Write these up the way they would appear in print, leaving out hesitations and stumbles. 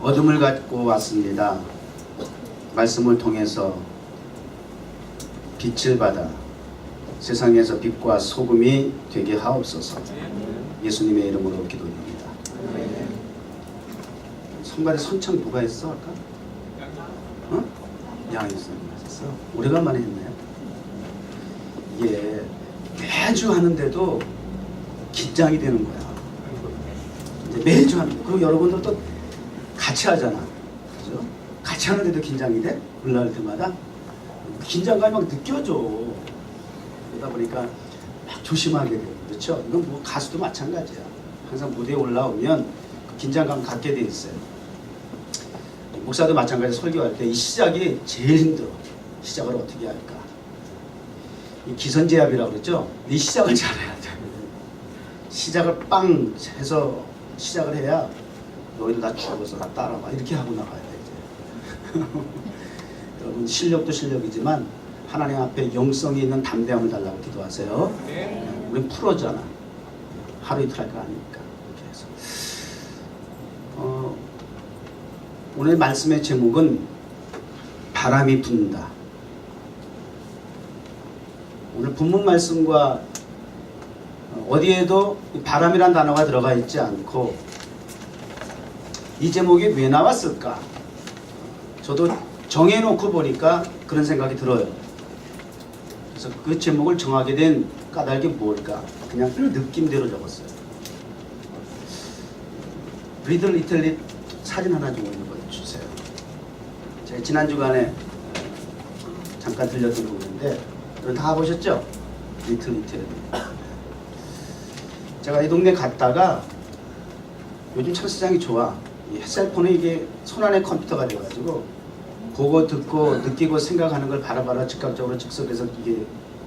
어둠을 갖고 왔습니다. 말씀을 통해서 빛을 받아 세상에서 빛과 소금이 되게 하옵소서. 예수님의 이름으로 기도드립니다. 선발에 선창 누가 했어 아까? 어? 양희선이 했어? 오래간만에 했네요. 이게 매주 하는데도 긴장이 되는 거야. 매주 하는 거. 그리고 여러분들도 같이 하잖아. 그죠? 같이 하는데도 긴장이 돼? 올라갈 때마다 긴장감이 막 느껴져. 그러다 보니까 막 조심하게 돼. 그렇죠? 이건 뭐 가수도 마찬가지야. 항상 무대에 올라오면 그 긴장감 갖게 돼 있어요. 목사도 마찬가지. 설교할 때 이 시작이 제일 힘들어. 시작을 어떻게 할까? 이 기선제압이라고 그랬죠? 이 시작을 잘해야 돼. 시작을 빵 해서 시작을 해야 너희들 다 죽어서 다 따라와. 이렇게 하고 나가야 돼 이제. 여러분 실력도 실력이지만 하나님 앞에 영성이 있는 담대함을 달라고 기도하세요. 우린 프로잖아. 하루 이틀 할 거 아니니까. 이렇게 해서 오늘 말씀의 제목은 바람이 분다. 오늘 본문 말씀과 어디에도 바람이란 단어가 들어가 있지 않고 이 제목이 왜 나왔을까? 저도 정해놓고 보니까 그런 생각이 들어요. 그래서 그 제목을 정하게 된 까닭이 뭘까? 그냥 느낌대로 적었어요. 리들 이틀리 사진 하나 좀 보여주세요. 제가 지난 주간에 잠깐 들렸던 부분인데 여러분 다 보셨죠? 리틀 이틀리. 제가 이 동네 갔다가 요즘 참 세상이 좋아. 이 셀폰은 이게 손안의 컴퓨터가 돼가지고 보고 듣고 느끼고 생각하는 걸 바로바로 즉각적으로 즉석에서 이게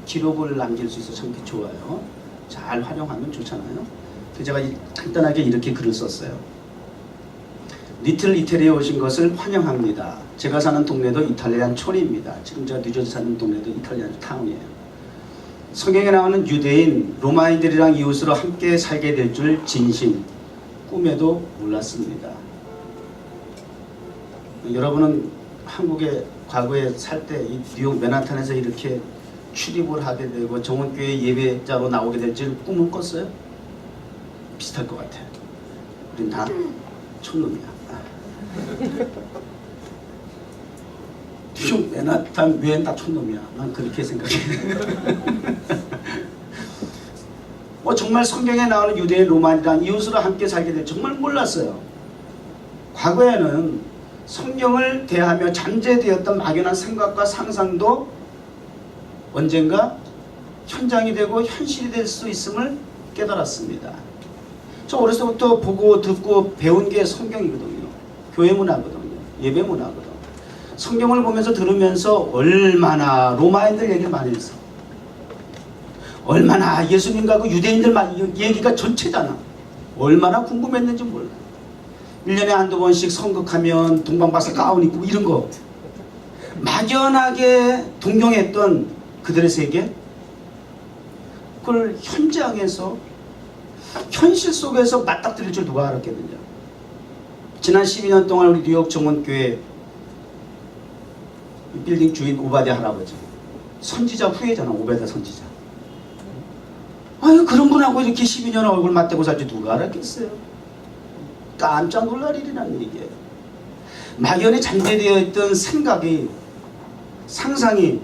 기록을 남길 수 있어 참 좋아요. 잘 활용하면 좋잖아요. 그래서 제가 간단하게 이렇게 글을 썼어요. 리틀 이태리에 오신 것을 환영합니다. 제가 사는 동네도 이탈리안 촌입니다. 지금 제가 뉴저지 사는 동네도 이탈리안 타운이에요. 성경에 나오는 유대인, 로마인들이랑 이웃으로 함께 살게 될 줄 진심, 꿈에도 몰랐습니다. 여러분은 한국에 과거에 살 때 이 뉴욕 맨하탄에서 이렇게 출입을 하게 되고 정원교회 예배자로 나오게 될 줄 꿈은 꿨어요? 비슷할 것 같아요. 우린 다 촌놈이야. 뉴욕 맨하탄 왜 다 촌놈이야? 난 그렇게 생각해. 정말 성경에 나오는 유대인 로마인이랑 이웃으로 함께 살게 될 줄 정말 몰랐어요. 과거에는 성경을 대하며 잠재되었던 막연한 생각과 상상도 언젠가 현장이 되고 현실이 될 수 있음을 깨달았습니다. 저 어렸을 때부터 보고 듣고 배운 게 성경이거든요. 교회 문화거든요. 예배 문화거든요. 성경을 보면서 들으면서 얼마나 로마인들 얘기를 많이 했어. 얼마나 예수님과 그 유대인들 얘기가 전체잖아. 얼마나 궁금했는지 몰라. 1년에 한두 번씩 성극하면 동방박사 가운 입고 이런 거 막연하게 동경했던 그들의 세계, 그걸 현장에서 현실 속에서 맞닥뜨릴 줄 누가 알았겠느냐. 지난 12년 동안 우리 뉴욕 정원교회 빌딩 주인 오바댜 할아버지 선지자 후예잖아. 오바댜 선지자. 아유 그런 분하고 이렇게 12년 얼굴 맞대고 살지 누가 알았겠어요. 깜짝 놀랄 일이라는 얘기예요. 막연히 잠재되어 있던 생각이, 상상이,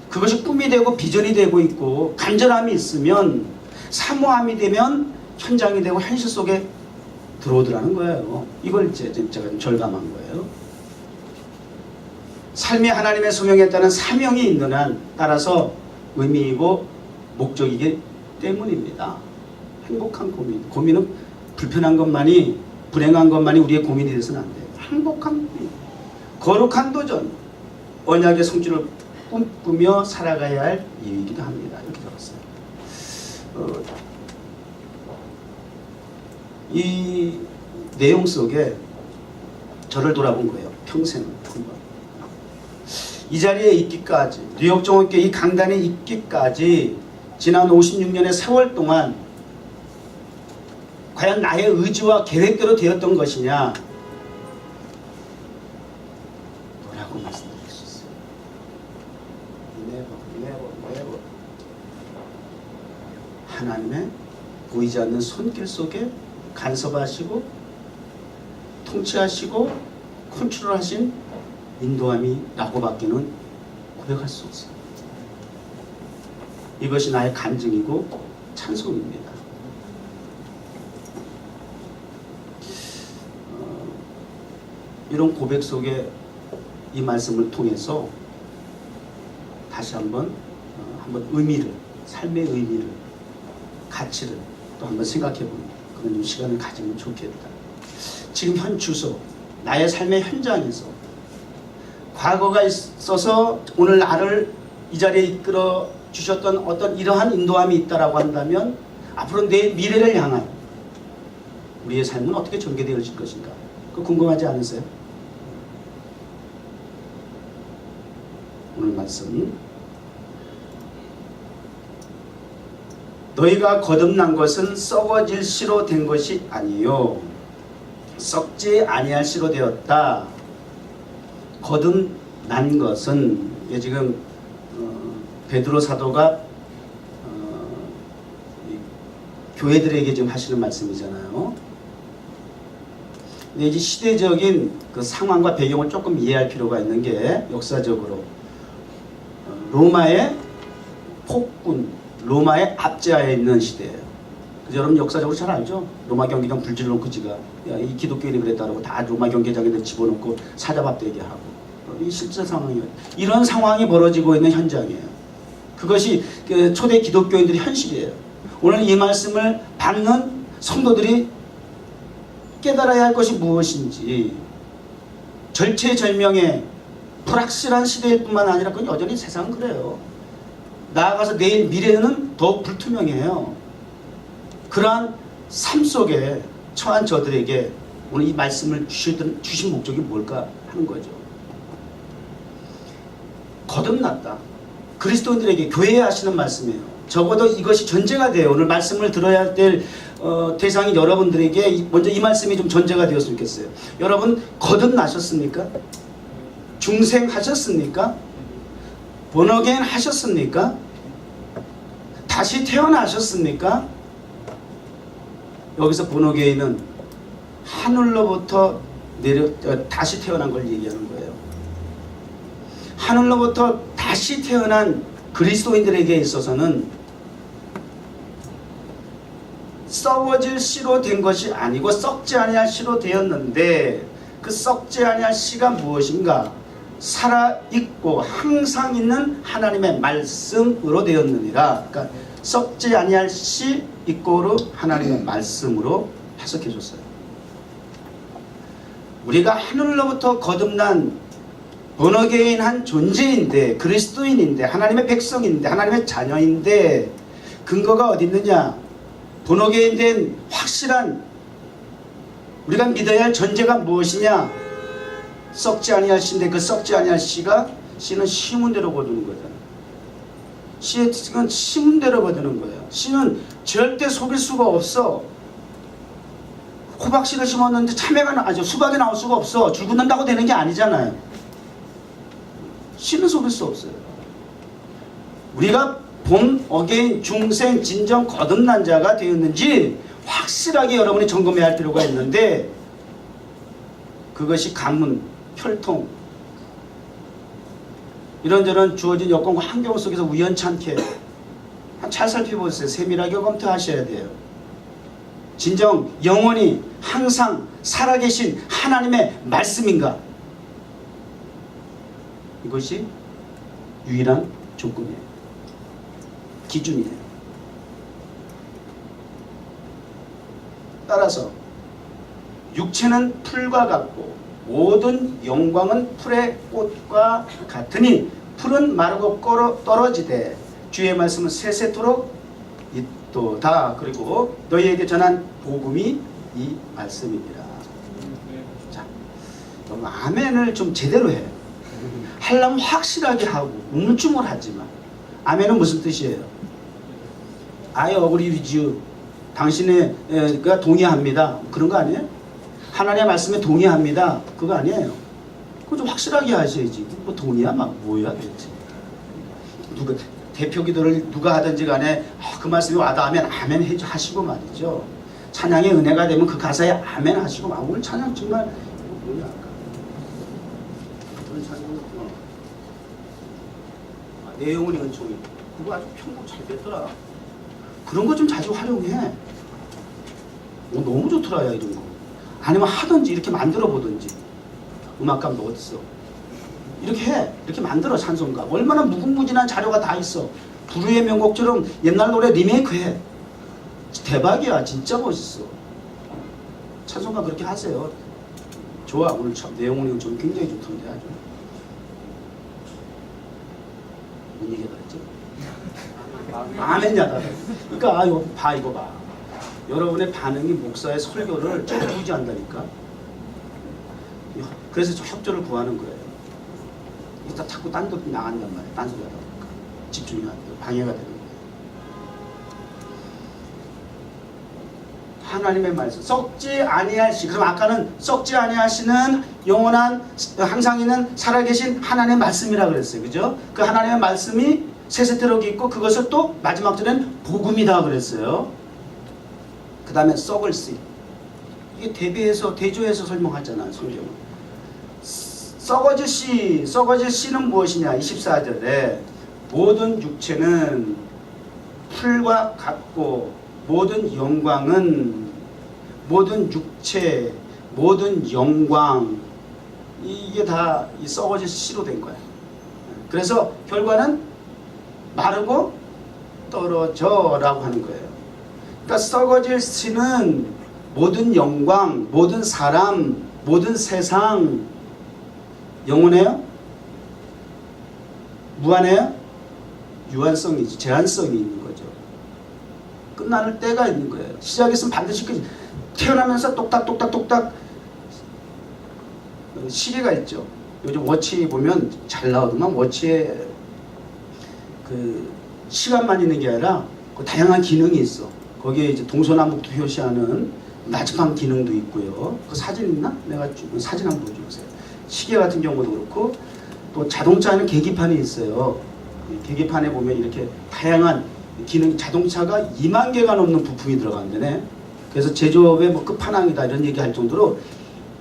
그것이 꿈이 되고 비전이 되고 있고 간절함이 있으면, 사모함이 되면 현장이 되고 현실 속에 들어오더라는 거예요. 이걸 제가 좀 절감한 거예요. 삶이 하나님의 소명에 따른 사명이 있는 한 따라서 의미이고 목적이기 때문입니다. 행복한 고민. 고민은 불편한 것만이, 불행한 것만이 우리의 고민이 돼서는 안 돼요. 행복한 고민, 거룩한 도전, 언약의 성취를 꿈꾸며 살아가야 할 일이기도 합니다. 이렇게 적었어요. 이 내용 속에 저를 돌아본 거예요. 평생 한번. 이 자리에 있기까지, 뉴욕 정원교회 이 강단에 있기까지 지난 56년의 세월 동안 과연 나의 의지와 계획대로 되었던 것이냐, 하나님의 보이지 않는 손길 속에 간섭하시고 통치하시고 컨트롤하신 인도함이라고 밖에는 고백할 수 없어요. 이것이 나의 간증이고 찬송입니다. 이런 고백 속에 이 말씀을 통해서 다시 한번 의미를, 삶의 의미를, 가치를 또 한번 생각해 보는 그런 좀 시간을 가지면 좋겠다. 지금 현 주소, 나의 삶의 현장에서 과거가 있어서 오늘 나를 이 자리에 이끌어 주셨던 어떤 이러한 인도함이 있다라고 한다면 앞으로 내 미래를 향한 우리의 삶은 어떻게 전개되어질 것인가? 그거 궁금하지 않으세요? 오늘 말씀, 너희가 거듭난 것은 썩어질 씨로 된 것이 아니요 썩지 아니할 씨로 되었다. 거듭난 것은 지금 베드로 사도가 교회들에게 지금 하시는 말씀이잖아요. 근데 이제 시대적인 그 상황과 배경을 조금 이해할 필요가 있는 게, 역사적으로 로마의 폭군, 로마의 압제하에 있는 시대예요. 여러분 역사적으로 잘 알죠? 로마 경기장 불질러 놓고 지가 이 기독교인이 그랬다고 다 로마 경기장에 집어넣고 사자밥되게 하고, 이 실제 상황이에요. 이런 상황이 벌어지고 있는 현장이에요. 그것이 초대 기독교인들의 현실이에요. 오늘 이 말씀을 받는 성도들이 깨달아야 할 것이 무엇인지, 절체절명의 불확실한 시대일 뿐만 아니라 그건 여전히 세상은 그래요. 나아가서 내일 미래는 더욱 불투명해요. 그러한 삶 속에 처한 저들에게 오늘 이 말씀을 주신 목적이 뭘까 하는 거죠. 거듭났다. 그리스도인들에게, 교회에 하시는 말씀이에요. 적어도 이것이 전제가 돼요. 오늘 말씀을 들어야 될 대상이 여러분들에게 먼저 이 말씀이 좀 전제가 되었으면 좋겠어요. 여러분 거듭나셨습니까? 중생하셨습니까? 본어게인 하셨습니까? 다시 태어나셨습니까? 여기서 본어게인은 하늘로부터 다시 태어난 걸 얘기하는 거예요. 하늘로부터 다시 태어난 그리스도인들에게 있어서는 썩어질 씨로 된 것이 아니고 썩지 아니할 씨로 되었는데, 그 썩지 아니할 씨가 무엇인가? 살아있고 항상 있는 하나님의 말씀으로 되었느니라. 그러니까 썩지 아니할 씨 이꼬르 하나님의 말씀으로 해석해 줬어요. 우리가 하늘로부터 거듭난 본어게인 한 존재인데, 그리스도인인데, 하나님의 백성인데, 하나님의 자녀인데, 근거가 어디 있느냐? 본어게인 된 확실한 우리가 믿어야 할 전제가 무엇이냐? 썩지 아니할 씨인데, 그 썩지 아니할 씨가, 씨는 심은 대로 거두는 거잖아. 씨의 뜻은 심은 대로 거두는 거예요. 씨는 절대 속일 수가 없어. 호박씨를 심었는데 수박이 나올 수가 없어. 줄 긋는다고 되는 게 아니잖아요. 씨는 속일 수 없어요. 우리가 본 어게인 중생 진정 거듭난 자가 되었는지 확실하게 여러분이 점검해야 할 필요가 있는데, 그것이 가문, 혈통, 이런저런 주어진 여건과 환경 속에서 우연찮게 잘 살펴보세요. 세밀하게 검토하셔야 돼요. 진정 영원히 항상 살아계신 하나님의 말씀인가? 이것이 유일한 조건이에요. 기준이에요. 따라서 육체는 풀과 같고 모든 영광은 풀의 꽃과 같으니 풀은 마르고 떨어지되 주의 말씀은 세세토록 있도다. 그리고 너희에게 전한 복음이 이 말씀이니라. 자, 그럼 아멘을 좀 제대로 해. 하려면 확실하게 하고 우물쭈물하지 마. 아멘은 무슨 뜻이에요? I agree with you. 당신과 동의합니다. 그런 거 아니에요? 하나님의 말씀에 동의합니다. 그거 아니에요. 그거 좀 확실하게 하셔야지. 뭐 동의야? 막 뭐야? 도대체. 누가 대표 기도를 누가 하든지 간에 그 말씀이 와닿으면 아멘 하시고 말이죠. 찬양의 은혜가 되면 그 가사에 아멘 하시고 오늘 찬양 정말 뭐냐 그런 찬양은 내 영혼이 은총이 그거 아주 편곡 잘 됐더라. 그런 거 좀 자주 활용해. 너무 좋더라 야 이런 거. 아니면 하든지 이렇게 만들어 보든지. 음악감도 어딨어. 이렇게 해. 이렇게 만들어 찬송가. 얼마나 무궁무진한 자료가 다 있어. 불후의 명곡처럼 옛날 노래 리메이크해. 대박이야. 진짜 멋있어. 찬송가 그렇게 하세요. 좋아. 오늘 참 내용은 좀 굉장히 좋던데 아주. 뭔 얘기가 그랬지? 아멘야다. 그러니까 이거 봐. 여러분의 반응이 목사의 설교를 좌우지한다니까. 그래서 저 협조를 구하는 거예요. 이따 자꾸 딴 데 나간단 말이에요. 딴 소리 하다 보니까. 집중이 안 돼요. 방해가 되는 거예요. 하나님의 말씀. 썩지 아니할 시. 그럼 아까는 썩지 아니할 시는 영원한 항상 있는 살아계신 하나님의 말씀이라 그랬어요. 그죠? 그 하나님의 말씀이 세세트럭이 있고 그것을 또 마지막 절에는 복음이다 그랬어요. 그 다음에 썩을 씨. 이게 대조해서 설명하잖아 성경은. 썩어질 씨는 무엇이냐. 24절에 모든 육체는 풀과 같고 모든 영광은 모든 육체 모든 영광 이게 다 이 썩어질 씨로 된 거야. 그래서 결과는 마르고 떨어져 라고 하는 거예요. 그러니까 썩어질 씨는 모든 영광 모든 사람 모든 세상 영원해요? 무한해요? 유한성이지. 제한성이 있는 거죠. 끝나는 때가 있는 거예요. 시작했으면 반드시 끝이. 태어나면서 똑딱똑딱똑딱 시계가 있죠. 요즘 워치 보면 잘 나오더만. 워치에 그 시간만 있는 게 아니라 그 다양한 기능이 있어. 거기에 이제 동서남북도 표시하는 나직한 기능도 있고요. 그 사진 있나? 내가 사진 한번 보여주세요. 시계 같은 경우도 그렇고 또 자동차에는 계기판이 있어요. 계기판에 보면 이렇게 다양한 기능, 자동차가 2만 개가 넘는 부품이 들어간다네. 그래서 제조업의 뭐 끝판왕이다 이런 얘기할 정도로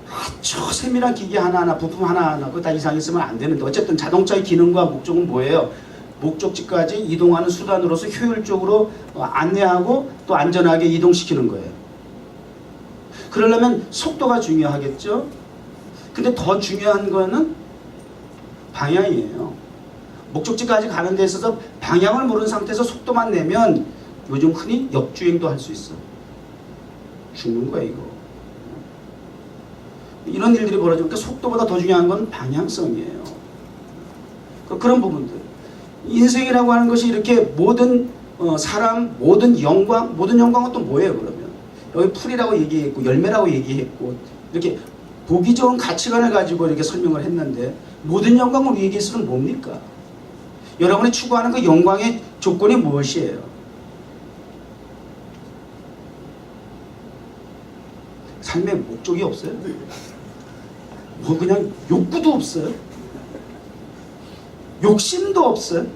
아주 세밀한 기계 하나하나 부품 하나하나 그거 다 이상 있으면 안 되는데 어쨌든 자동차의 기능과 목적은 뭐예요? 목적지까지 이동하는 수단으로서 효율적으로 안내하고 또 안전하게 이동시키는 거예요. 그러려면 속도가 중요하겠죠? 근데 더 중요한 거는 방향이에요. 목적지까지 가는 데 있어서 방향을 모르는 상태에서 속도만 내면 요즘 흔히 역주행도 할 수 있어. 죽는 거야 이거. 이런 일들이 벌어지니까 속도보다 더 중요한 건 방향성이에요. 그런 부분들. 인생이라고 하는 것이 이렇게 모든 사람, 모든 영광은 또 뭐예요 그러면? 여기 풀이라고 얘기했고 열매라고 얘기했고 이렇게 보기 좋은 가치관을 가지고 이렇게 설명을 했는데 모든 영광을 우리에게 있으면 뭡니까? 여러분이 추구하는 그 영광의 조건이 무엇이에요? 삶의 목적이 없어요? 뭐 그냥 욕구도 없어요? 욕심도 없어요?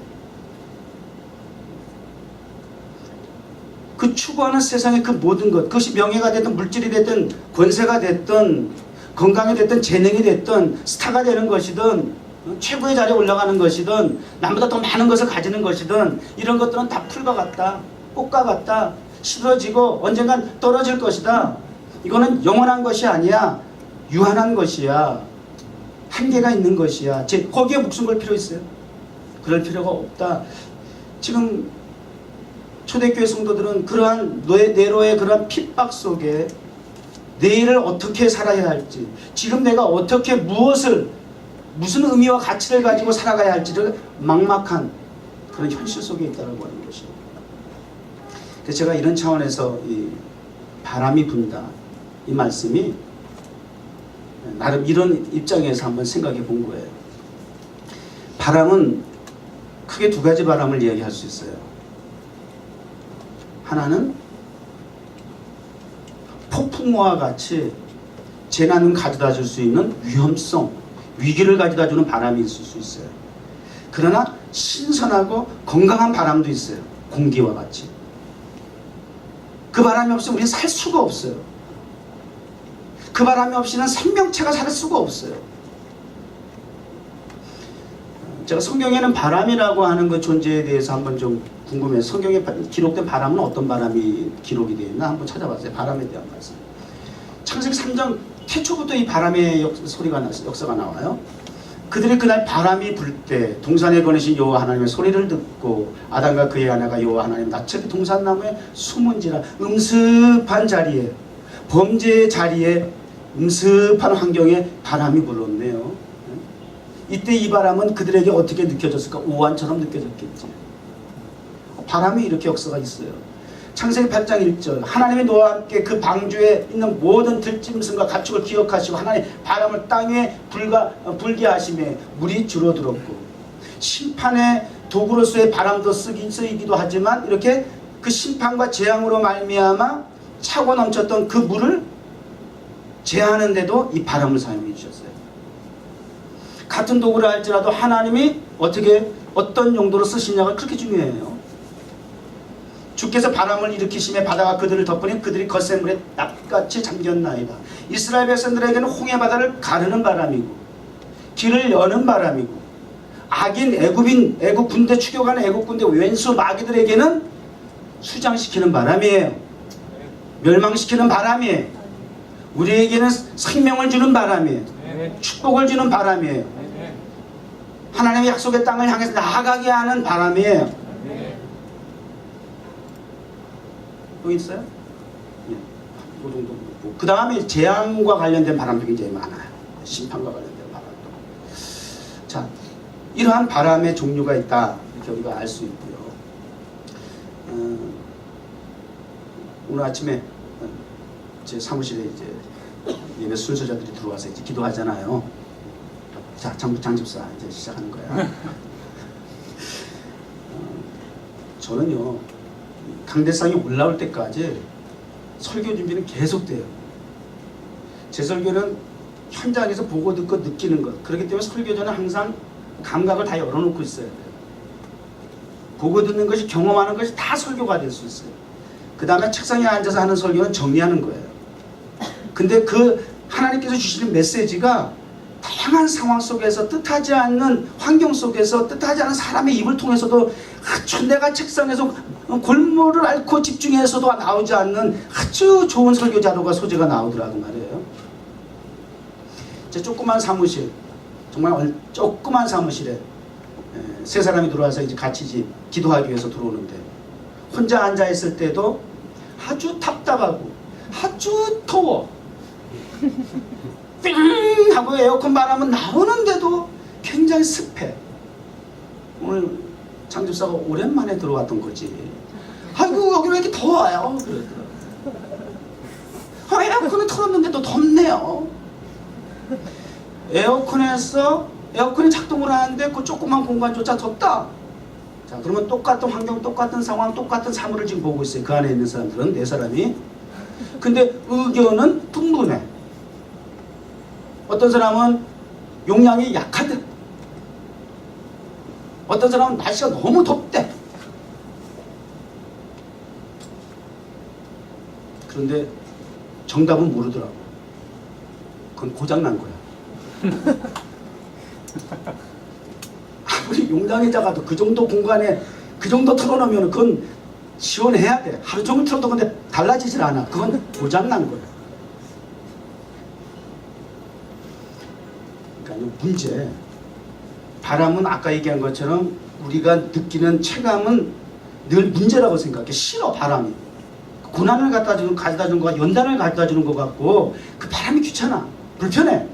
그 추구하는 세상의 그 모든 것, 그것이 명예가 됐든 물질이 됐든 권세가 됐든 건강이 됐든 재능이 됐든 스타가 되는 것이든 최고의 자리에 올라가는 것이든 남보다 더 많은 것을 가지는 것이든 이런 것들은 다 풀과 같다. 꽃과 같다. 시들어지고 언젠간 떨어질 것이다. 이거는 영원한 것이 아니야. 유한한 것이야. 한계가 있는 것이야. 거기에 목숨 걸 필요 있어요? 그럴 필요가 없다. 지금 초대교회 성도들은 그러한 네로의 그러한 핍박 속에 내일을 어떻게 살아야 할지, 지금 내가 어떻게 무슨 의미와 가치를 가지고 살아가야 할지를 막막한 그런 현실 속에 있다고 하는 것입니다. 그래서 제가 이런 차원에서 이 바람이 분다 이 말씀이 나름 이런 입장에서 한번 생각해 본 거예요. 바람은 크게 두 가지 바람을 이야기할 수 있어요. 하나는 폭풍과 같이 재난을 가져다 줄 수 있는 위험성, 위기를 가져다 주는 바람이 있을 수 있어요. 그러나 신선하고 건강한 바람도 있어요. 공기와 같이. 그 바람이 없으면 우리는 살 수가 없어요. 그 바람이 없이는 생명체가 살 수가 없어요. 제가 성경에는 바람이라고 하는 그 존재에 대해서 한번 좀 궁금해요. 성경에 기록된 바람은 어떤 바람이 기록이 되어 있나 한번 찾아봤어요. 바람에 대한 말씀. 창세기 3장 태초부터 이 바람의 역사가 나와요. 그들이 그날 바람이 불 때 동산에 거니신 여호와 하나님의 소리를 듣고 아담과 그의 아내가 여호와 하나님 낯섦 동산나무에 숨은지라. 음습한 자리에, 범죄의 자리에, 음습한 환경에 바람이 불었네요. 이때 이 바람은 그들에게 어떻게 느껴졌을까? 오한처럼 느껴졌겠지. 바람이 이렇게 역사가 있어요. 창세기 8장 1절 하나님이 노아와 함께 그 방주에 있는 모든 들짐승과 가축을 기억하시고 하나님 바람을 땅에 불게 하심에 물이 줄어들었고, 심판의 도구로서의 바람도 쓰이기도 하지만 이렇게 그 심판과 재앙으로 말미암아 차고 넘쳤던 그 물을 제하는데도 이 바람을 사용해 주셨어요. 같은 도구를 할지라도 하나님이 어떤 용도로 쓰시냐가 그렇게 중요해요. 주께서 바람을 일으키심에 바다가 그들을 덮으니 그들이 거센 물에 납같이 잠겼나이다. 이스라엘 백성들에게는 홍해 바다를 가르는 바람이고 길을 여는 바람이고, 악인 애굽 군대 추격하는 애굽 군대 왼수 마귀들에게는 수장시키는 바람이에요. 멸망시키는 바람이에요. 우리에게는 생명을 주는 바람이에요. 축복을 주는 바람이에요. 하나님의 약속의 땅을 향해서 나아가게 하는 바람이에요. 또 있어요? 예. 그 정도. 그 다음에 재앙과 관련된 바람도 굉장히 많아요. 심판과 관련된 바람도. 자, 이러한 바람의 종류가 있다. 이렇게 우리가 알 수 있고요. 오늘 아침에 제 사무실에 이제 예배 순서자들이 들어와서 이제 기도하잖아요. 자, 장집사 이제 시작하는 거야. 저는요, 강대상이 올라올 때까지 설교 준비는 계속돼요. 제 설교는 현장에서 보고 듣고 느끼는 것. 그렇기 때문에 설교 전에 항상 감각을 다 열어놓고 있어야 돼요. 보고 듣는 것이, 경험하는 것이 다 설교가 될 수 있어요. 그 다음에 책상에 앉아서 하는 설교는 정리하는 거예요. 근데 그 하나님께서 주시는 메시지가 다양한 상황 속에서, 뜻하지 않는 환경 속에서, 뜻하지 않은 사람의 입을 통해서도 아주 내가 책상에서 골모를 앓고 집중해서도 나오지 않는 아주 좋은 설교 자료가 소재가 나오더라고 말이에요. 제 조그만 사무실, 정말 조그만 사무실에 세 사람이 들어와서 이제 같이 기도하기 위해서 들어오는데, 혼자 앉아 있을 때도 아주 답답하고 아주 더워. 삥 하고 에어컨 바람은 나오는데도 굉장히 습해. 오늘 장집사가 오랜만에 들어왔던 거지. 아이고 여기 왜 이렇게 더워요? 그러더라고. 에어컨을 틀었는데도 덥네요. 에어컨이 작동을 하는데 그 조그만 공간조차 덥다. 자, 그러면 똑같은 환경, 똑같은 상황, 똑같은 사물을 지금 보고 있어요. 그 안에 있는 사람들은, 네 사람이. 근데 의견은 분분해. 어떤 사람은 용량이 약하대. 어떤 사람은 날씨가 너무 덥대. 그런데 정답은 모르더라고. 그건 고장난 거야. 아무리 용량이 작아도 그 정도 공간에 그 정도 틀어놓으면 그건 시원해야 돼. 하루 종일 틀어도 근데 달라지질 않아. 그건 고장난 거야. 그러니까 문제. 바람은 아까 얘기한 것처럼 우리가 느끼는 체감은 늘 문제라고 생각해. 싫어, 바람이. 고난을 가져다 주는 거가 연단을 가져다 주는 것 같고, 그 바람이 귀찮아. 불편해.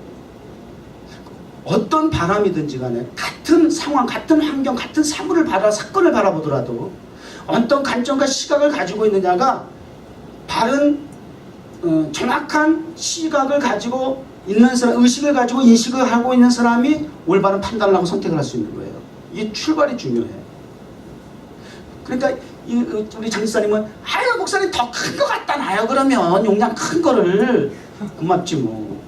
어떤 바람이든지 간에 같은 상황, 같은 환경, 같은 사건을 바라보더라도 어떤 관점과 시각을 가지고 있느냐가 바른 정확한 시각을 가지고 있는 사람, 의식을 가지고 인식을 하고 있는 사람이 올바른 판단을 하고 선택을 할 수 있는 거예요. 이게 출발이 중요해. 그러니까 우리 장집사님은 아유 목사님 더 큰 거 갖다 놔요. 그러면 용량 큰 거를 고맙지 뭐.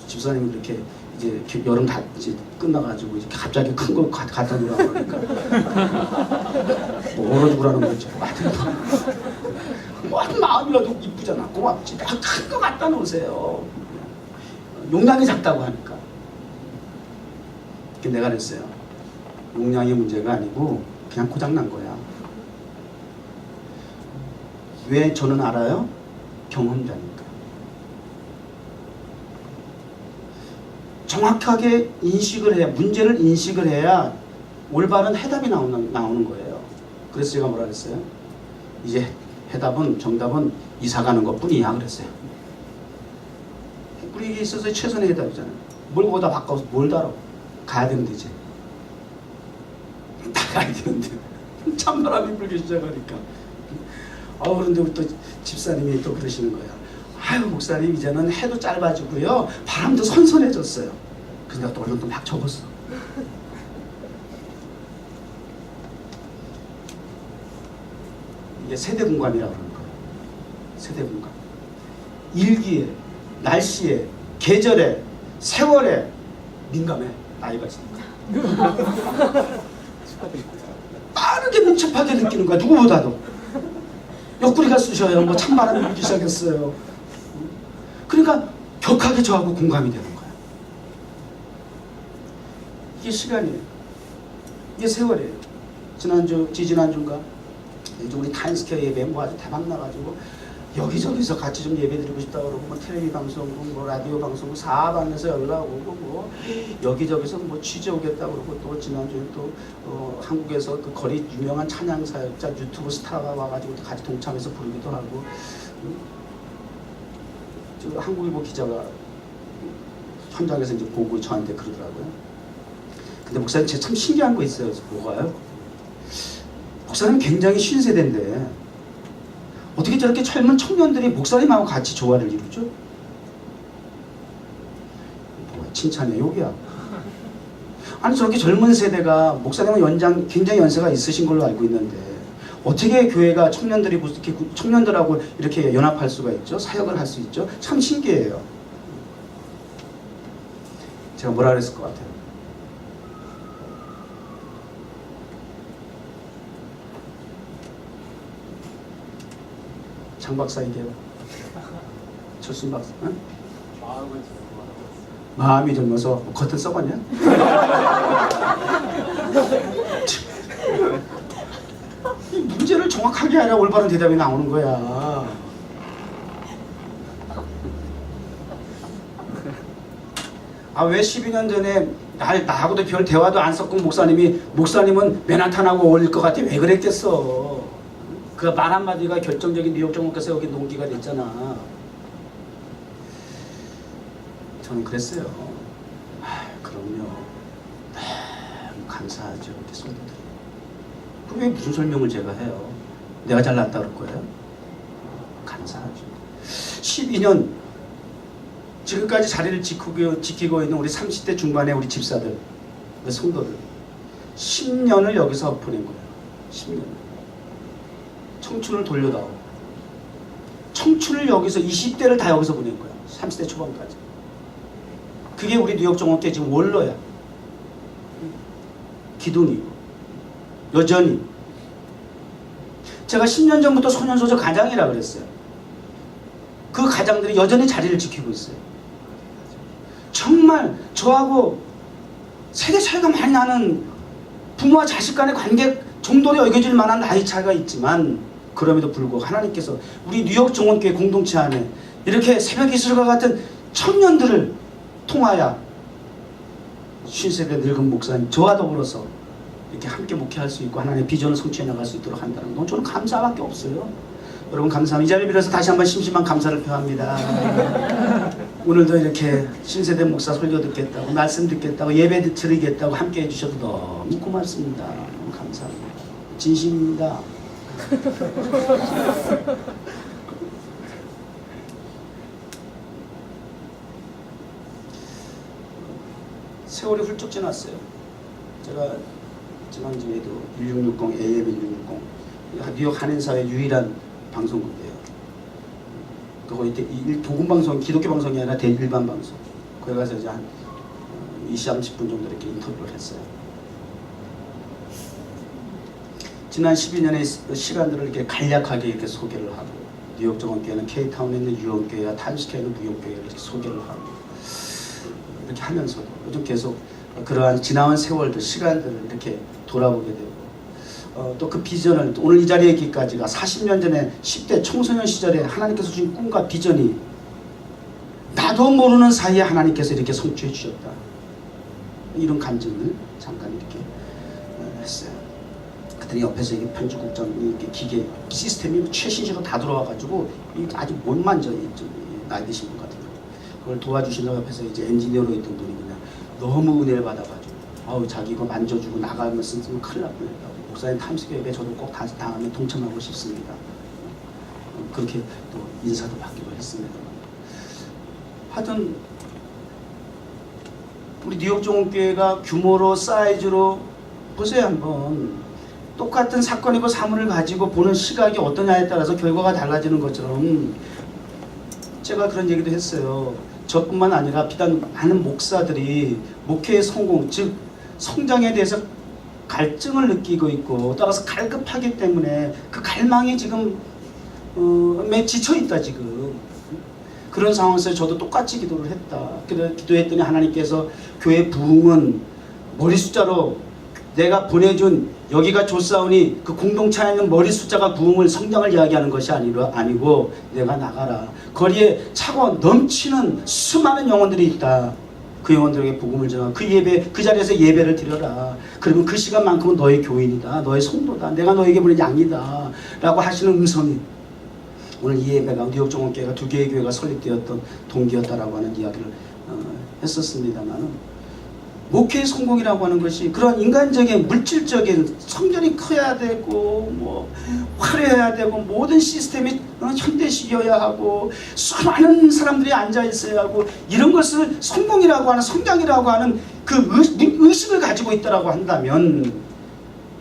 집사님은 그렇게 이제 여름 다 이제 끝나가지고 이제 갑자기 큰 거 갖다 놓으라고 그러니까 뭐 얼어 죽으라는 거지. 뭐 마음이라도 이쁘잖아. 고맙지. 큰 거 갖다 놓으세요. 용량이 작다고 하니까. 내가 그랬어요. 용량이 문제가 아니고 그냥 고장난 거야. 왜 저는 알아요? 경험자니까. 정확하게 인식을 해야, 문제를 인식을 해야 올바른 해답이 나오는 거예요. 그래서 제가 뭐라 그랬어요? 이제 해답은, 정답은 이사 가는 것 뿐이야 그랬어요. 우리에게 있어서 최선의 해답이잖아요. 뭘 거기다 바꿔서 뭘 달아? 가야 되면 되지. 다 가야 되는데 찬바람이 불기 시작하니까 그런데 우리 또 집사님이 또 그러시는 거야. 아유 목사님 이제는 해도 짧아지고요 바람도 선선해졌어요. 그래서 내가 또 얼른 또 막 적었어. 이게 세대 공감이라고 그러는 거예요. 세대 공감. 일기에, 날씨에, 계절에, 세월에 민감해. 나이가 있으니까. 빠르게 민첩하게 느끼는 거야. 누구보다도. 옆구리가 쑤셔요. 뭐 찬바람이 불기 시작했어요. 그러니까 격하게 저하고 공감이 되는 거야. 이게 시간이에요. 이게 세월이에요. 지지난주인가 이제 우리 타임스퀘어 예배 뭐 아주 대박 나가지고 여기저기서 같이 좀 예배 드리고 싶다 그러고 뭐 텔레비 방송국 뭐 라디오 방송국 사방에서 연락 오고 뭐 여기저기서 뭐 취재 오겠다 그러고 또 지난주에 또 한국에서 그 거리 유명한 찬양 사역자 유튜브 스타가 와가지고 또 같이 동참해서 부르기도 하고 저 한국일보 기자가 현장에서 이제 보고 저한테 그러더라고요. 근데 목사님 제가 참 신기한 거 있어요. 뭐가요? 목사님 굉장히 신세대인데 어떻게 저렇게 젊은 청년들이 목사님하고 같이 조화를 이루죠? 뭐야, 칭찬이야, 욕이야. 아니 저렇게 젊은 세대가 목사님은 굉장히 연세가 있으신 걸로 알고 있는데 어떻게 교회가 청년들하고 이렇게 연합할 수가 있죠? 사역을 할 수 있죠? 참 신기해요. 제가 뭐라 그랬을 것 같아요? 장 박사 얘기해요. 조순 박사. 응? 마음이 젊어서 겉은 썩었냐? 이 문제를 정확하게 알아 올바른 대답이 나오는 거야. 왜 12년 전에 나하고도 별 대화도 안 섞은 목사님은 맨하탄하고 어울릴 것 같아? 왜 그랬겠어? 그 말 한마디가 결정적인 뉴욕 정국에서 여기 농기가 됐잖아. 저는 그랬어요. 그럼요. 너무 감사하죠. 이렇게 성도들이. 그럼 왜 무슨 설명을 제가 해요? 내가 잘났다 그럴 거예요? 감사하죠. 12년 지금까지 자리를 지키고 있는 우리 30대 중반의 우리 집사들, 우리 성도들 10년을 여기서 보낸 거예요. 10년. 청춘을 돌려다오. 청춘을 여기서 20대를 다 여기서 보낸 거야. 30대 초반까지. 그게 우리 뉴욕 정원교회 지금 원로야. 기둥이고 여전히. 제가 10년 전부터 소년소녀 가장이라 그랬어요. 그 가장들이 여전히 자리를 지키고 있어요. 정말 저하고 세대 차이가 많이 나는 부모와 자식 간의 관계 정도로 여겨질 만한 나이 차이가 있지만 그럼에도 불구하고 하나님께서 우리 뉴욕 정원교회 공동체 안에 이렇게 새벽 이슬과 같은 청년들을 통하여 50세대 늙은 목사님 저와 더불어서 이렇게 함께 목회할 수 있고 하나님의 비전을 성취해 나갈 수 있도록 한다는 건 저는 감사밖에 없어요. 여러분 감사합니다. 이 자리를 빌어서 다시 한번 심심한 감사를 표합니다. 오늘도 이렇게 신세대 목사 설교 듣겠다고 말씀 듣겠다고 예배 드리겠다고 함께 해주셔서 너무 고맙습니다. 너무 감사합니다. 진심입니다. 세월이 훌쩍 지났어요. 제가 지난주에도 1660 AM 1660 뉴욕 한인사회 유일한 방송국이에요. 그거 이때 복음방송, 기독교 방송이 아니라 대일반 방송. 거기 가서 이제 한 20, 30분 정도 이렇게 인터뷰를 했어요. 지난 12년의 시간들을 이렇게 간략하게 이렇게 소개를 하고, 뉴욕 정원교회는 K타운에 있는 유언교회와 타임스퀘어에 있는 무용교회를 이렇게 소개를 하고, 이렇게 하면서도 요즘 계속 그러한 지나온 세월들, 시간들을 이렇게 돌아보게 되고, 또 그 비전을 오늘 이 자리에 있기까지가 40년 전에 10대 청소년 시절에 하나님께서 주신 꿈과 비전이 나도 모르는 사이에 하나님께서 이렇게 성취해 주셨다. 이런 감정을 잠깐 이렇게 했어요. 그랬더니 옆에서 이게 편집국장 이렇게 기계 시스템이 최신식으로 다 들어와가지고 아직 못 만져, 나이 드신 분 같은 거. 그걸 도와주시려고 옆에서 이제 엔지니어로 있던 분이 그냥 너무 은혜를 받아가지고, 아우 자기 이거 만져주고 나가면 쓰면 큰일 날 뻔했다고. 목사님 타임스퀘어에 저도 꼭 다음에 동참하고 싶습니다. 그렇게 또 인사도 받기로 했습니다. 하여튼 우리 뉴욕 정원교회가 규모로 사이즈로 보세요. 한번 똑같은 사건이고 사물을 가지고 보는 시각이 어떠냐에 따라서 결과가 달라지는 것처럼, 제가 그런 얘기도 했어요. 저뿐만 아니라 비단 많은 목사들이 목회의 성공, 즉 성장에 대해서 갈증을 느끼고 있고, 따라서 갈급하기 때문에 그 갈망이 지금 지쳐있다. 지금 그런 상황에서 저도 똑같이 기도를 했다. 기도했더니 하나님께서 교회 부흥은 머리 숫자로 내가 보내준 여기가 조사오니 그 공동체 안에 있는 머리 숫자가 부흥을 성장을 이야기하는 것이 아니고 내가 나가라. 거리에 차고 넘치는 수많은 영혼들이 있다. 그 영혼들에게 복음을 전하고 그 자리에서 예배를 드려라. 그리고 그 시간만큼은 너의 교인이다. 너의 성도다. 내가 너에게 보낸 양이다. 라고 하시는 음성이 오늘 이 예배가 뉴욕 정원교회가 2개의 교회가 설립되었던 동기였다라고 하는 이야기를 했었습니다만, 목회의 성공이라고 하는 것이 그런 인간적인 물질적인 성전이 커야 되고 뭐 화려해야 되고 모든 시스템이 현대식이어야 하고 수많은 사람들이 앉아 있어야 하고, 이런 것을 성공이라고 하는, 성장이라고 하는 그 의식을 가지고 있다라고 한다면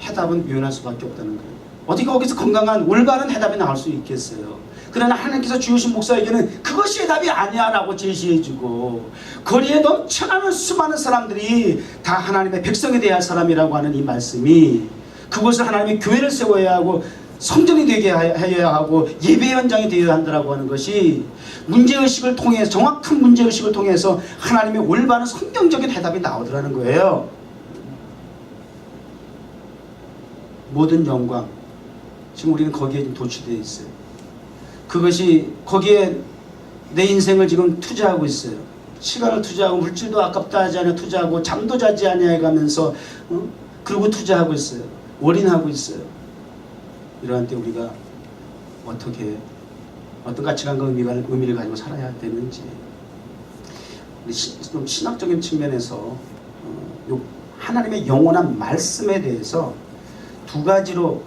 해답은 미운할 수밖에 없다는 거예요. 어디 거기서 건강한 올바른 해답이 나올 수 있겠어요. 그러나 하나님께서 주신 목사에게는 그것이 해답이 아니야 라고 제시해주고, 거리에 넘쳐나는 수많은 사람들이 다 하나님의 백성이 되어야 할 사람이라고 하는 이 말씀이, 그것을 하나님의 교회를 세워야 하고 성전이 되게 해야 하고 예배 현장이 되어야 한다라고 하는 것이, 문제의식을 통해서, 정확한 문제의식을 통해서 하나님의 올바른 성경적인 해답이 나오더라는 거예요. 모든 영광, 지금 우리는 거기에 도취되어 있어요. 그것이 거기에 내 인생을 지금 투자하고 있어요. 시간을 투자하고, 물질도 아깝다 하지 않아 투자하고, 잠도 자지 아니해 가면서 그러고 투자하고 있어요. 올인하고 있어요. 이러한 때 우리가 어떻게, 어떤 가치관과 의미를 가지고 살아야 되는지, 좀 신학적인 측면에서 하나님의 영원한 말씀에 대해서 2가지로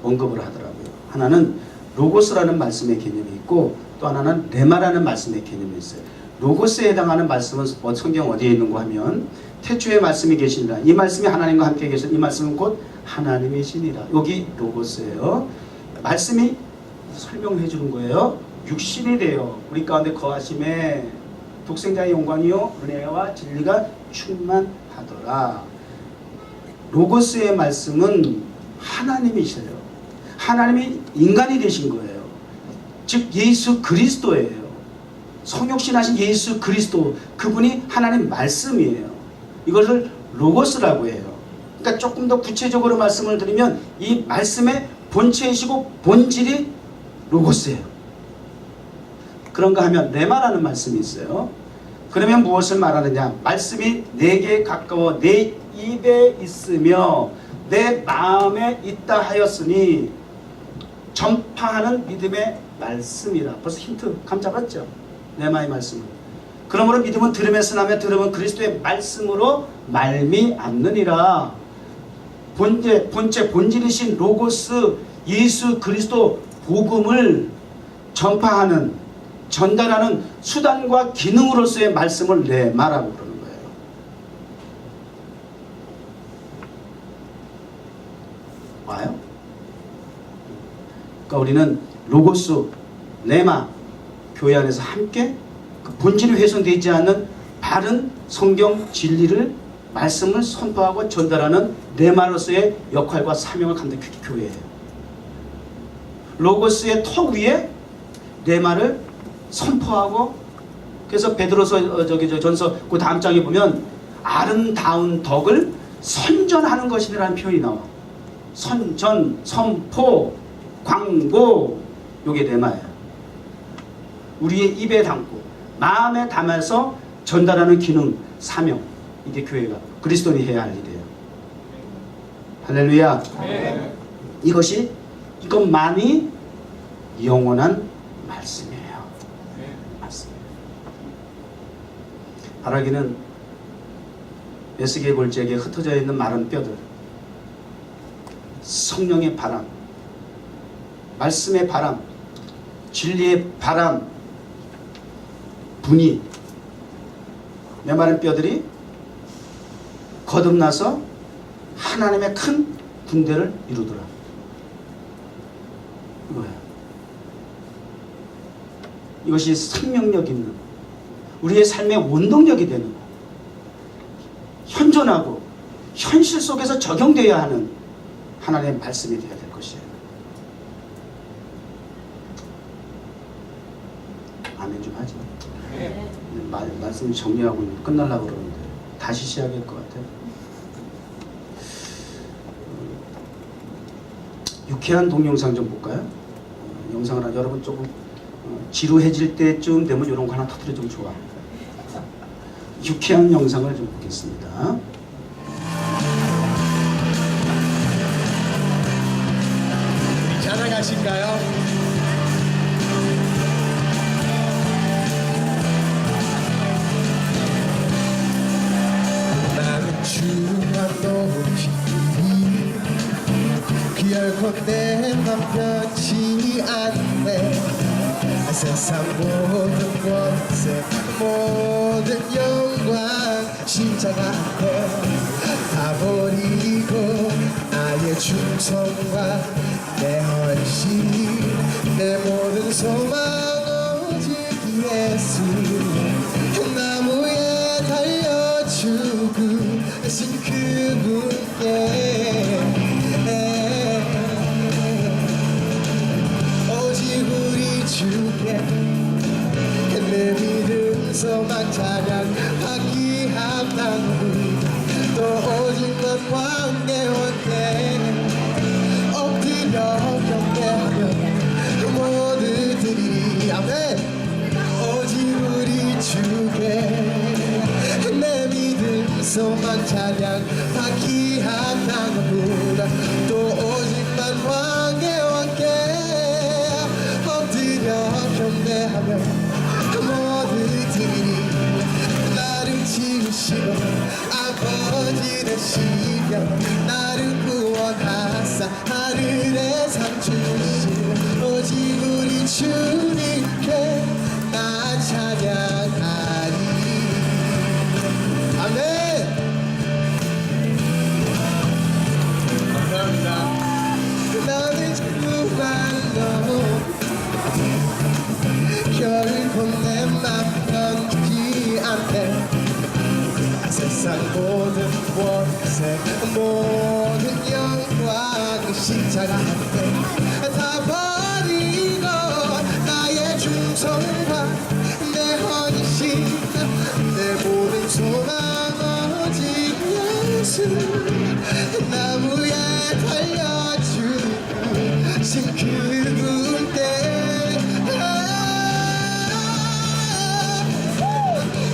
언급을 하더라고요. 하나는 로고스라는 말씀의 개념이 있고, 또 하나는 레마라는 말씀의 개념이 있어요. 로고스에 해당하는 말씀은 성경 어디에 있는가 하면, 태초에 말씀이 계시니라. 이 말씀이 하나님과 함께 계신, 이 말씀은 곧 하나님이시니라. 여기 로고스예요. 말씀이 설명해 주는 거예요. 육신이 되어 우리 가운데 거하심에 독생자의 영광이요 은혜와 진리가 충만하더라. 로고스의 말씀은 하나님이셔요. 하나님이 인간이 되신 거예요. 즉 예수 그리스도예요. 성육신하신 예수 그리스도, 그분이 하나님 말씀이에요. 이것을 로고스라고 해요. 그러니까 조금 더 구체적으로 말씀을 드리면, 이 말씀의 본체이시고 본질이 로고스예요. 그런가 하면 레마라는 말씀이 있어요. 그러면 무엇을 말하느냐? 말씀이 내게 가까워 내 입에 있으며 내 마음에 있다 하였으니, 전파하는 믿음의 말씀이라. 벌써 힌트 감 잡았죠? 레마의 말씀은. 그러므로 믿음은 들음에서 나며 들음은 그리스도의 말씀으로 말미암느니라. 본질이신 로고스 예수 그리스도 복음을 전파하는, 전달하는 수단과 기능으로서의 말씀을 레마라고 그러는 거예요. 와요? 그러니까 우리는 로고스, 레마, 교회 안에서 함께 그 본질이 훼손되지 않는 바른 성경 진리를 말씀을 선포하고 전달하는 네마로서의 역할과 사명을 갖는 게 교회예요. 로고스의 턱 위에 네마를 선포하고, 그래서 베드로서 전서 그 다음 장에 보면 아름다운 덕을 선전하는 것이라는 표현이 나와. 선전, 선포, 광고, 요게 네마예요. 우리의 입에 담고 마음에 담아서 전달하는 기능, 사명, 이게 교회가 그리스도인이 해야 할 일이에요. 할렐루야. 네. 이것만이 영원한 말씀이에요. 네. 말씀이에요. 바라기는 메스게 골짜기에 흩어져 있는 마른 뼈들, 성령의 바람, 말씀의 바람, 진리의 바람, 분이 메마른 뼈들이 거듭나서 하나님의 큰 군대를 이루더라. 이거예요. 이것이 생명력 있는 우리의 삶의 원동력이 되는, 현존하고 현실 속에서 적용되어야 하는 하나님의 말씀이 되어야 될 것이에요. 아멘 좀 하죠. 네. 말씀 정리하고 끝나려고 그러는데 다시 시작할 것 같아요. 유쾌한 동영상 좀 볼까요? 영상을 하나, 여러분 조금 지루해질 때쯤 되면 이런 거 하나 터뜨려 주면 좋아. 유쾌한 영상을 좀 보겠습니다. 찬양하실까요? 나는 주만 높이 결코 내 맘 변치 않네. 세상 모든 권세 모든 영광 십자가 앞에 다 버리고 나의 충성과 내 헌신 내 모든 소망 오직 예수 나무에 달려 죽으신 그분께 오직 우리 주께 내 믿음 소망 찬양 화기합당 또 오직 넌 왕대원께 엎드려 경배하며 모두들이 아멘. 오직 우리 주께 내 믿음 소망 찬양 화기합당 또 오직 넌 왕대원께 엎드려 경배하며 모두들이 나를 지으시고 아버지 되시며 나를 구원하사 하늘에 상 주시고 오직 우리 주님께 나 찬양하리. 아멘. 감사합니다. 나는 주만로 결코 내 맘 던지지 않네. 세상 모든 권세 모든 영광 십자가 앞에 다 버리고 나의 충성과 내 헌신 내 모든 소망 오직 예수 나무에 달려 죽으신 그분께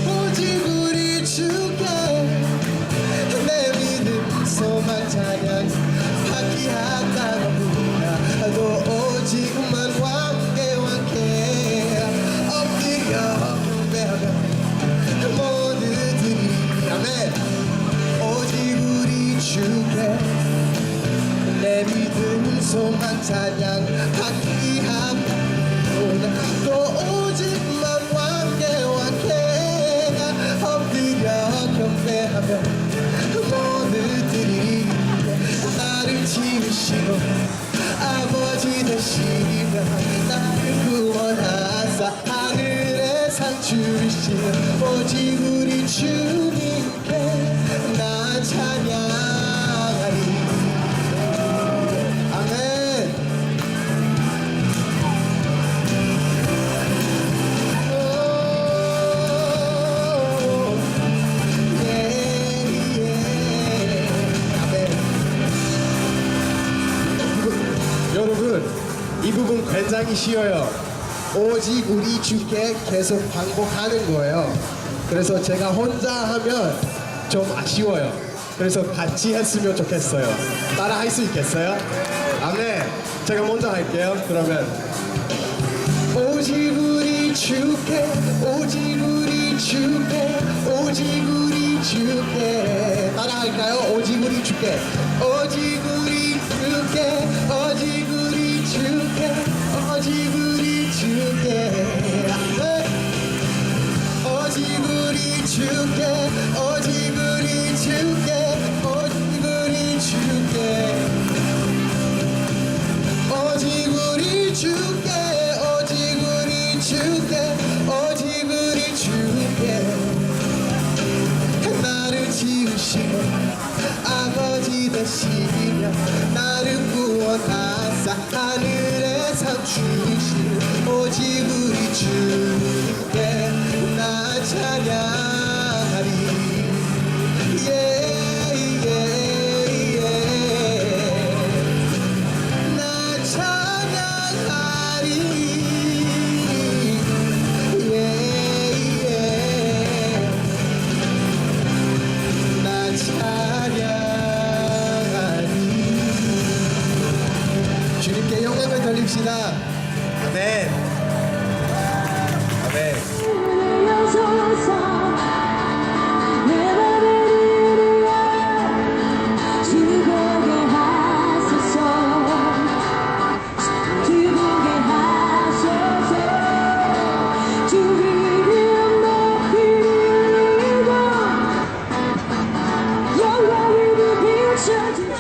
오직 우리 주께 내 믿음 소망 찬양 화기하다구나 또 오직만 왕께 엎드려 경배하며 모두들이 아멘. 오직 우리 주께 내 믿음 소망 찬양 화기하다구나 또 오직만 왕께 엎드려 경배하며 모두들이 나를 지으시고 아버지 되시며 나를 구원하사 하늘에 상 주시며 오직 우리 굉장히 쉬워요. 오직 우리 주께 계속 반복하는 거예요. 그래서 제가 혼자 하면 좀 아쉬워요. 그래서 같이 했으면 좋겠어요. 따라 할 수 있겠어요? 아멘. 제가 먼저 할게요. 그러면 오직 우리 주께, 오직 우리 주께, 오직 우리 주께. 따라 할까요? 오직 우리 주께, 오직 우리 주께, 오직 우리 주께, 오직 우리 주께. 오직 우리 주께, 오직 우리 주께, 오직 우리 주께, 오직 우리 주께, 오직 우리 주께, 오직 우리 주께. 나를 지으시고 아버지 되시며 나를 구원하사 하늘의 상 주신 오직 우리 주께 나 찬양하리. 나 찬양하리. 나 찬양하리. 주님께 영광을 돌립시다. 아멘. 아멘. 내 맘을 이루어 즐거게 하소서. 즐거게 하소서. 주 이름 높이고 영광을 비춰주시고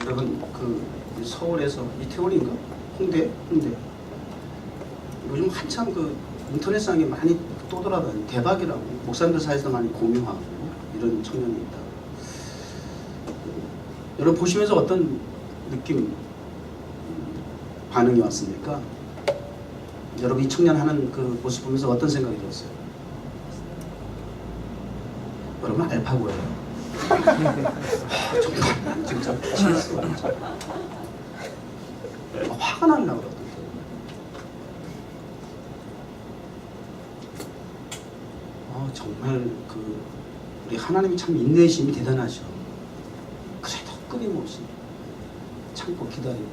여러분 그 서울에서 이태원인가 홍대 요즘 한참 그 인터넷상에 많이 떠돌아다니 대박이라고 목사님들 사이에서 많이 공유하고 이런 청년이 있다. 여러분 보시면서 어떤 느낌 반응이 왔습니까? 여러분 이 청년 하는 그 모습 보면서 어떤 생각이 들었어요? 여러분 알파고예요. 정말 난 진짜 실수가 진짜 화가 날라 그러던데. 정말 그 우리 하나님이 참 인내심이 대단하셔. 그래도 끊임없이 참고 기다리고.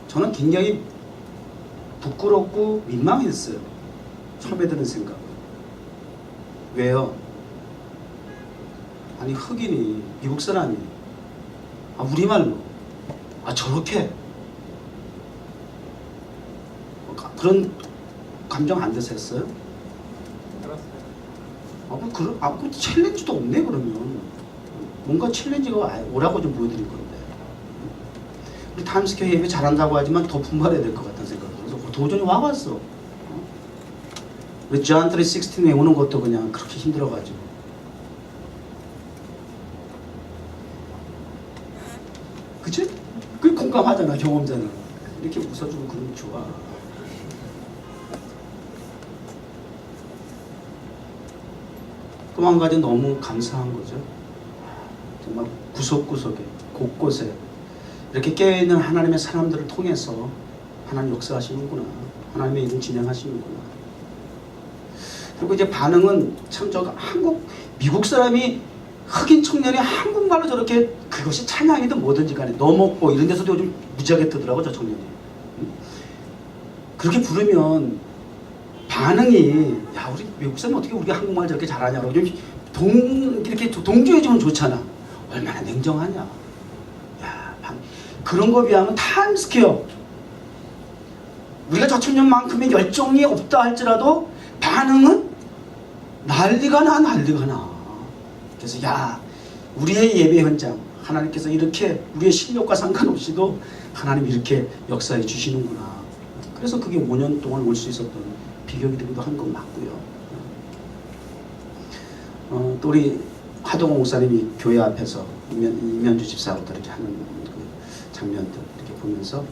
저는 굉장히 부끄럽고 민망했어요. 처음에 드는 생각. 왜요? 아니 흑인이 미국 사람이 우리말로 저렇게 그런 감정 안 드셨어요? 그 챌린지도 없네. 그러면 뭔가 챌린지가 오라고 좀 보여드릴 건데 우리 타임스퀘어 예배 잘한다고 하지만 더 분발해야 될 것 같다는 생각이 들어서 도전이 와봤어. 우리 존 3:16 외우는 것도 그냥 그렇게 힘들어가지고 그치? 그게 공감하잖아. 경험자는 이렇게 웃어주고 그러면 좋아. 또 한 가지 너무 감사한 거죠. 정말 구석구석에 곳곳에 이렇게 깨어있는 하나님의 사람들을 통해서 하나님 역사하시는구나. 하나님의 일을 진행하시는구나. 그리고 이제 반응은 참 미국 사람이 흑인 청년이 한국말로 저렇게 그것이 찬양이든 뭐든지 간에 너먹고 이런 데서도 요즘 무지하게 뜨더라고 저 청년이. 그렇게 부르면 반응이 야 우리 외국 사람 어떻게 우리가 한국말 저렇게 잘하냐고 좀 이렇게 동조해주면 좋잖아. 얼마나 냉정하냐. 야 그런 거 비하면 타임스퀘어 우리가 저 청년만큼의 열정이 없다 할지라도 반응은 난리가 나. 그래서 야 우리의 예배 현장 하나님께서 이렇게 우리의 실력과 상관없이도 하나님 이렇게 역사해 주시는구나. 그래서 그게 5년 동안 올 수 있었던 비결이 되기도 한 건 맞고요. 또 우리 하동호 목사님이 교회 앞에서 이면주 집사하고 이렇게 하는 그 장면들 이렇게 보면서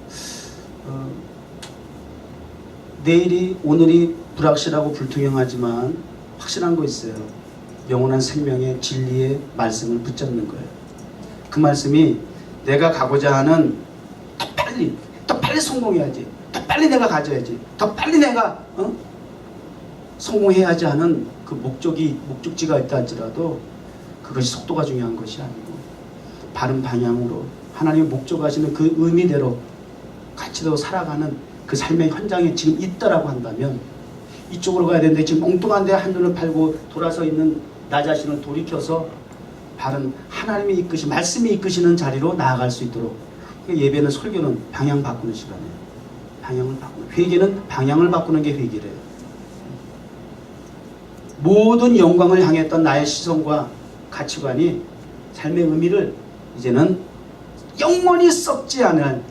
내일이 오늘이 불확실하고 불투명하지만 확실한 거 있어요. 영원한 생명의 진리의 말씀을 붙잡는 거예요. 그 말씀이 내가 가고자 하는 더 빨리 성공해야지, 더 빨리 내가 가져야지, 더 빨리 내가 성공해야지 하는 그 목적지가 있다 할지라도 그것이 속도가 중요한 것이 아니고 바른 방향으로 하나님이 목적하시는 그 의미대로 가치대로 살아가는 그 삶의 현장에 지금 있다라고 한다면 이쪽으로 가야 되는데 지금 엉뚱한데 한눈을 팔고 돌아서 있는 나 자신을 돌이켜서 바른 하나님이 이끄시 말씀이 이끄시는 자리로 나아갈 수 있도록 예배는 설교는 방향 바꾸는 시간이에요. 방향을 바꾸는 회개는 방향을 바꾸는 게 회개래요. 모든 영광을 향했던 나의 시선과 가치관이 삶의 의미를 이제는 영원히 썩지 않을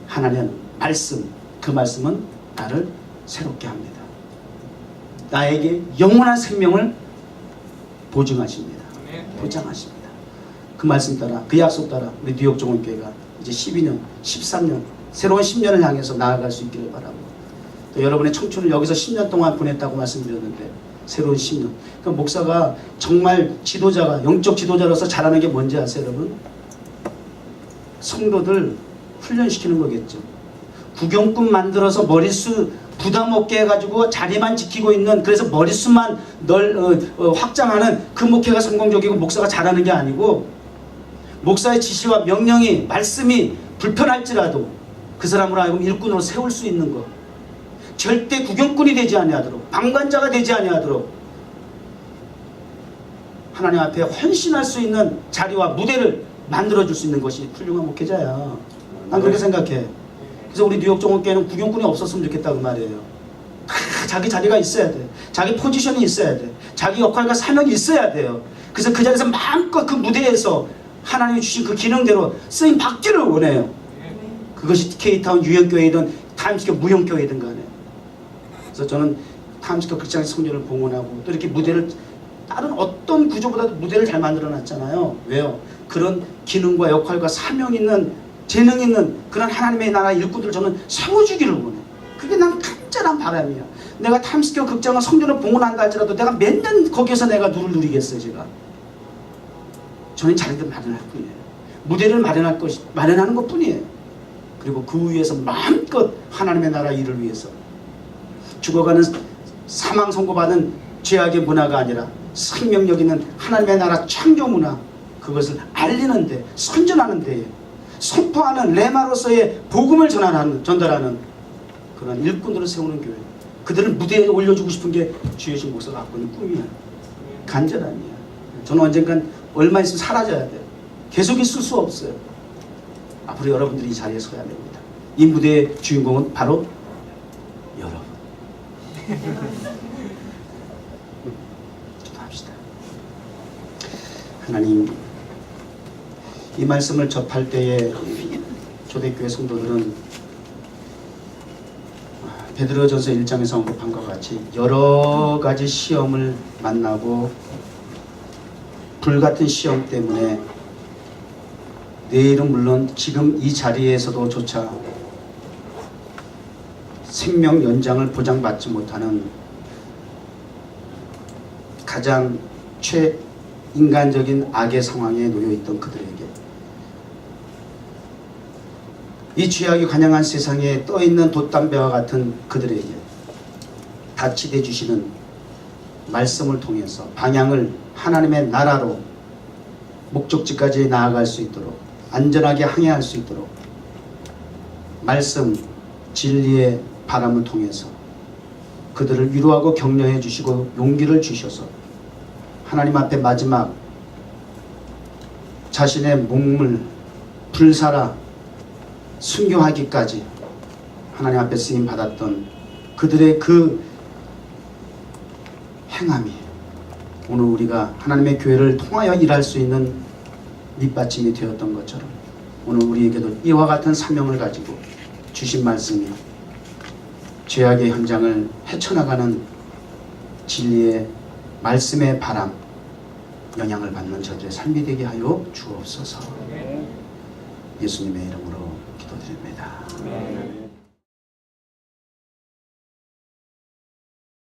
하나님 말씀, 그 말씀은 나를 새롭게 합니다. 나에게 영원한 생명을 보증하십니다. 보장하십니다. 그 말씀 따라, 그 약속 따라 우리 뉴욕 종원교회가 이제 12년, 13년 새로운 10년을 향해서 나아갈 수 있기를 바라고, 또 여러분의 청춘을 여기서 10년 동안 보냈다고 말씀드렸는데 새로운 10년. 그러니까 목사가 정말 지도자가, 영적 지도자로서 잘하는 게 뭔지 아세요, 여러분? 성도들 훈련시키는 거겠죠. 구경꾼 만들어서 머릿수 부담 없게 해가지고 자리만 지키고 있는, 그래서 머릿수만 확장하는 그 목회가 성공적이고 목사가 잘하는 게 아니고, 목사의 지시와 명령이, 말씀이 불편할지라도 그 사람으로 하여금 일꾼으로 세울 수 있는 것, 절대 구경꾼이 되지 아니하도록, 방관자가 되지 아니하도록 하나님 앞에 헌신할 수 있는 자리와 무대를 만들어줄 수 있는 것이 훌륭한 목회자야. 난 그렇게 생각해. 그래서 우리 뉴욕 종업교회는 구경꾼이 없었으면 좋겠다고 말이에요. 다 자기 자리가 있어야 돼. 자기 포지션이 있어야 돼. 자기 역할과 사명이 있어야 돼요. 그래서 그 자리에서 마음껏 그 무대에서 하나님이 주신 그 기능대로 쓰임 받기를 원해요. 그것이 K타운 유형교회이든 타임스퀘어 무형교회이든 간에. 그래서 저는 타임스퀘어 극장의 성전을 봉헌하고 또 이렇게 무대를, 다른 어떤 구조보다도 무대를 잘 만들어놨잖아요. 왜요? 그런 기능과 역할과 사명 있는, 재능 있는 그런 하나님의 나라 일꾼들을 저는 세워주기를 원해. 그게 난 간절한 바람이야. 내가 타임스퀘어 극장을 성전을 봉헌한다 할지라도 내가 몇 년 거기에서 내가 누를 누리겠어요, 제가. 저는 자리를 마련할 뿐이에요. 무대를 마련하는 것 뿐이에요. 그리고 그 위에서 마음껏 하나님의 나라 일을 위해서 죽어가는 사망 선고받은 죄악의 문화가 아니라 생명력 있는 하나님의 나라 창조 문화, 그것을 알리는데, 선전하는 데에, 선포하는 레마로서의 복음을 전달하는 그런 일꾼들을 세우는 교회, 그들을 무대에 올려주고 싶은 게 주여신 목사가 갖고 있는 꿈이야. 간절함이야. 저는 언젠간 얼마 있으면 사라져야 돼요. 계속 있을 수 없어요. 앞으로 여러분들이 이 자리에 서야 됩니다. 이 무대의 주인공은 바로 여러분. 기도합시다. 하나님, 이 말씀을 접할 때에 초대교회 성도들은 베드로전서 1장에서 언급한 것 같이 여러 가지 시험을 만나고 불같은 시험 때문에 내일은 물론 지금 이 자리에서도 조차 생명 연장을 보장받지 못하는 가장 최인간적인 악의 상황에 놓여있던 그들에게, 이 죄악이 관영한 세상에 떠있는 돛담배와 같은 그들에게 다치게 주시는 말씀을 통해서 방향을 하나님의 나라로 목적지까지 나아갈 수 있도록, 안전하게 항해할 수 있도록 말씀, 진리의 바람을 통해서 그들을 위로하고 격려해 주시고 용기를 주셔서 하나님 앞에 마지막 자신의 몸을 불사라 순교하기까지 하나님 앞에 쓰임 받았던 그들의 그 행함이 오늘 우리가 하나님의 교회를 통하여 일할 수 있는 밑받침이 되었던 것처럼 오늘 우리에게도 이와 같은 사명을 가지고 주신 말씀이 죄악의 현장을 헤쳐나가는 진리의 말씀의 바람, 영향을 받는 저들의 삶이 되게 하여 주옵소서. 예수님의 이름으로 기도드립니다.